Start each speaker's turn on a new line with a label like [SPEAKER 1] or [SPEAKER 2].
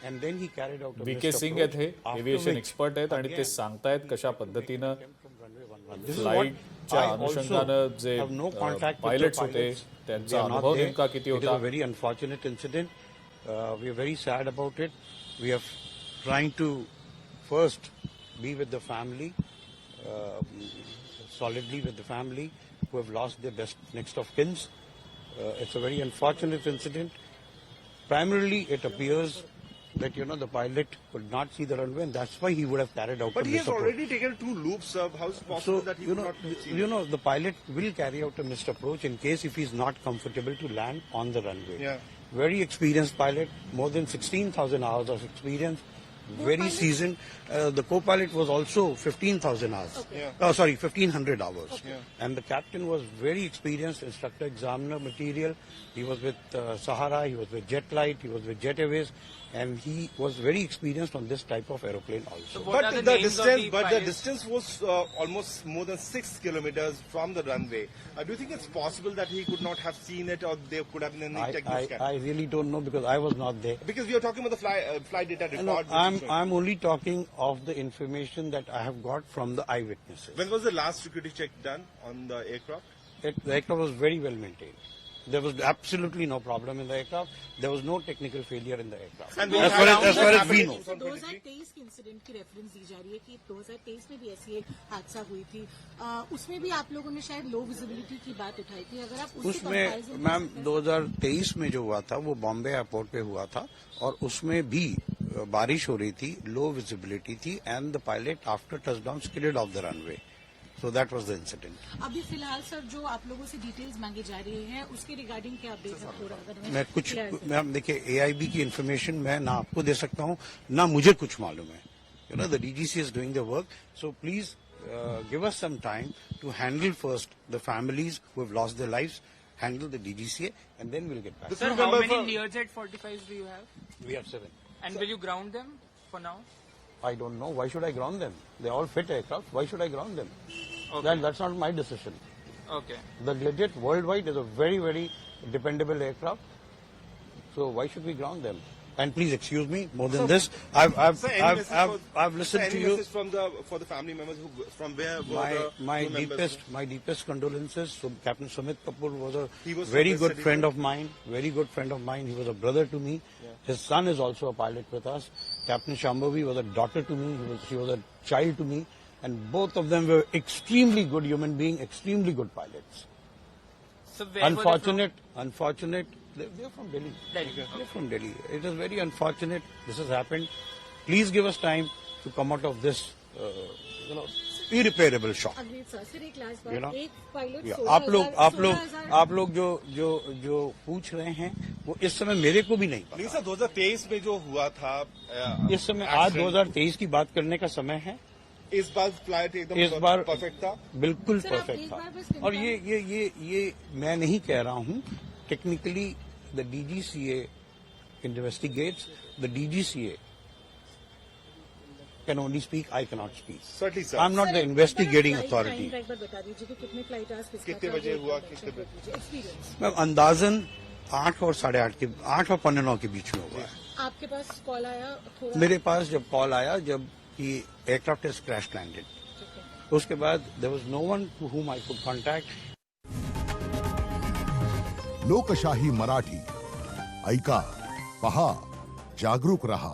[SPEAKER 1] and then he carried out a
[SPEAKER 2] VK
[SPEAKER 1] missed
[SPEAKER 2] सिंग
[SPEAKER 1] approach,
[SPEAKER 2] हे
[SPEAKER 1] after
[SPEAKER 2] aviation
[SPEAKER 1] which,
[SPEAKER 2] expert आहेत आणि ते
[SPEAKER 1] again,
[SPEAKER 2] सांगतायत कशा पद्धतीनं
[SPEAKER 1] this is what
[SPEAKER 2] फ्लाईटच्या
[SPEAKER 1] I also
[SPEAKER 2] अनुषंगानं जे
[SPEAKER 1] have no contact with the
[SPEAKER 2] pilots होते
[SPEAKER 1] pilots.
[SPEAKER 2] त्यांचा
[SPEAKER 1] They are not
[SPEAKER 2] अनुभव
[SPEAKER 1] there.
[SPEAKER 2] नेमका किती
[SPEAKER 1] It is
[SPEAKER 2] होता.
[SPEAKER 1] a very unfortunate incident. We are very sad about it. We are trying to first be with the family, solidly with the family who have lost their best next of kins. It's a very unfortunate incident. Primarily, it appears that the pilot could not see the runway, and that's why he would have carried out.
[SPEAKER 3] But
[SPEAKER 1] a
[SPEAKER 3] he has
[SPEAKER 1] missed approach.
[SPEAKER 3] already taken 2 loops. How is it possible that he could not have seen it?
[SPEAKER 1] The pilot will carry out a missed approach in case if he's not comfortable to land on the runway.
[SPEAKER 3] Yeah.
[SPEAKER 1] Very experienced pilot, more than 16,000 hours of experience, very seasoned. The co-pilot was also 15,000 hours.
[SPEAKER 3] Okay.
[SPEAKER 1] Oh, sorry, 1,500 hours.
[SPEAKER 3] Okay.
[SPEAKER 1] And the captain was very experienced, instructor, examiner material. He was with Sahara, he was with Jetlight, he was with Jet Airways, and he was very experienced on this type of aeroplane also.
[SPEAKER 4] What are
[SPEAKER 3] But
[SPEAKER 4] the names of the
[SPEAKER 3] the
[SPEAKER 4] pilots?
[SPEAKER 3] distance was almost more than 6 kilometers from the runway. Do you think it's possible that he could not have seen it, or there could have been any technical scan?
[SPEAKER 1] I really don't know because I was not there.
[SPEAKER 3] Because we are talking about the flight data record.
[SPEAKER 1] No,
[SPEAKER 3] which is showing.
[SPEAKER 1] I'm only talking of the information that I have got from the eyewitnesses.
[SPEAKER 3] When was the last security check done on the aircraft?
[SPEAKER 1] The aircraft was very well maintained. There was absolutely no problem in the aircraft. There was no technical failure in the aircraft.
[SPEAKER 3] And
[SPEAKER 1] as far as we know.
[SPEAKER 5] 2023 की incident की reference दी जा रही है कि 2023 में भी ऐसी एक हादसा हुई थी। उसमें भी आप लोगों ने शायद लो विजिबिलिटी की बात उठाई थी। अगर आप उससे
[SPEAKER 1] उसमें
[SPEAKER 5] comparison
[SPEAKER 1] मैम 2023 में जो हुआ था वो बॉम्बे एयरपोर्ट पे हुआ था और उसमें भी बारिश हो रही थी, लो विजिबिलिटी थी and the pilot after touchdown skidded off the runway. So that was the incident.
[SPEAKER 5] अभी फिलहाल सर जो आप लोगों से डिटेल्स मांगे जा रहे हैं उसके रिगार्डिंग क्या अपडेट है थोड़ा अगर
[SPEAKER 1] मैं कुछ मैम देखिए AIB की इन्फॉर्मेशन मैं ना आपको दे सकता हूँ ना मुझे कुछ मालूम है. The DGC is doing the work. So please give us some time to handle first the families who have lost their lives, handle the DGCA, and then we'll get back.
[SPEAKER 4] Sir, how many Learjet 45s do you have?
[SPEAKER 1] We have 7.
[SPEAKER 4] And will you ground them for now?
[SPEAKER 1] I don't know. Why should I ground them? They're all fit aircraft. Why should I ground them?
[SPEAKER 4] Okay.
[SPEAKER 1] That's not my decision.
[SPEAKER 4] Okay.
[SPEAKER 1] The Learjet worldwide is a very, very dependable aircraft. So why should we ground them? And please excuse me. More than this, I've listened to you.
[SPEAKER 3] For the family members from where were
[SPEAKER 1] My
[SPEAKER 3] the members?
[SPEAKER 1] deepest condolences. So Captain Sumit Kapoor was
[SPEAKER 3] He was
[SPEAKER 1] very
[SPEAKER 3] from the
[SPEAKER 1] good
[SPEAKER 3] city,
[SPEAKER 1] friend
[SPEAKER 3] sir?
[SPEAKER 1] of mine. Very good friend of mine. He was a brother to me. His son is also a pilot with us. Captain Shambhavi was a daughter to me. She was a child to me. And both of them were extremely good human beings, extremely good pilots.
[SPEAKER 4] So where were they
[SPEAKER 1] Unfortunate. They're from Delhi.
[SPEAKER 4] from? Delhi.
[SPEAKER 1] They're from Delhi. It is very unfortunate this has happened. Please give us time to come out of this, irreparable shock.
[SPEAKER 5] Agreed sir फिर एक last
[SPEAKER 1] You
[SPEAKER 5] बात
[SPEAKER 1] know?
[SPEAKER 5] एक pilot
[SPEAKER 1] Yeah.
[SPEAKER 5] 16,000
[SPEAKER 1] आप लोग जो पूछ रहे हैं वो इस समय मेरे को भी नहीं
[SPEAKER 3] नहीं
[SPEAKER 1] पता.
[SPEAKER 3] सर 2023 में जो हुआ था
[SPEAKER 1] इस समय आज 2023 की बात करने का समय है.
[SPEAKER 3] इस बार फ्लाइट
[SPEAKER 1] इस
[SPEAKER 3] एकदम
[SPEAKER 1] बार
[SPEAKER 3] परफेक्ट था.
[SPEAKER 1] बिल्कुल
[SPEAKER 5] सर, आप
[SPEAKER 1] परफेक्ट
[SPEAKER 5] एक
[SPEAKER 1] था.
[SPEAKER 5] बार बस
[SPEAKER 1] और ये मैं नहीं कह रहा हूँ. Technically the DGCA investigates. The DGCA can only speak. I cannot speak.
[SPEAKER 3] Certainly, sir.
[SPEAKER 1] I'm not the investigating authority.
[SPEAKER 5] एक बार बता दीजिए कि कितने फ्लाइट आज
[SPEAKER 3] कितने बजे हुआ, कितने बजे?
[SPEAKER 5] एक्सपीरियंस
[SPEAKER 1] मैम अंदाजन 8 और 8 और 9:15 के बीच में हुआ है.
[SPEAKER 5] आपके पास कॉल आया थोड़ा
[SPEAKER 1] मेरे पास जब कॉल आया जब कि एयरक्राफ्ट इज क्रैश लैंडेड उसके बाद there was no one to whom I could contact.
[SPEAKER 6] लोकशाही मराठी ऐका, पहा, जागरूक रहा.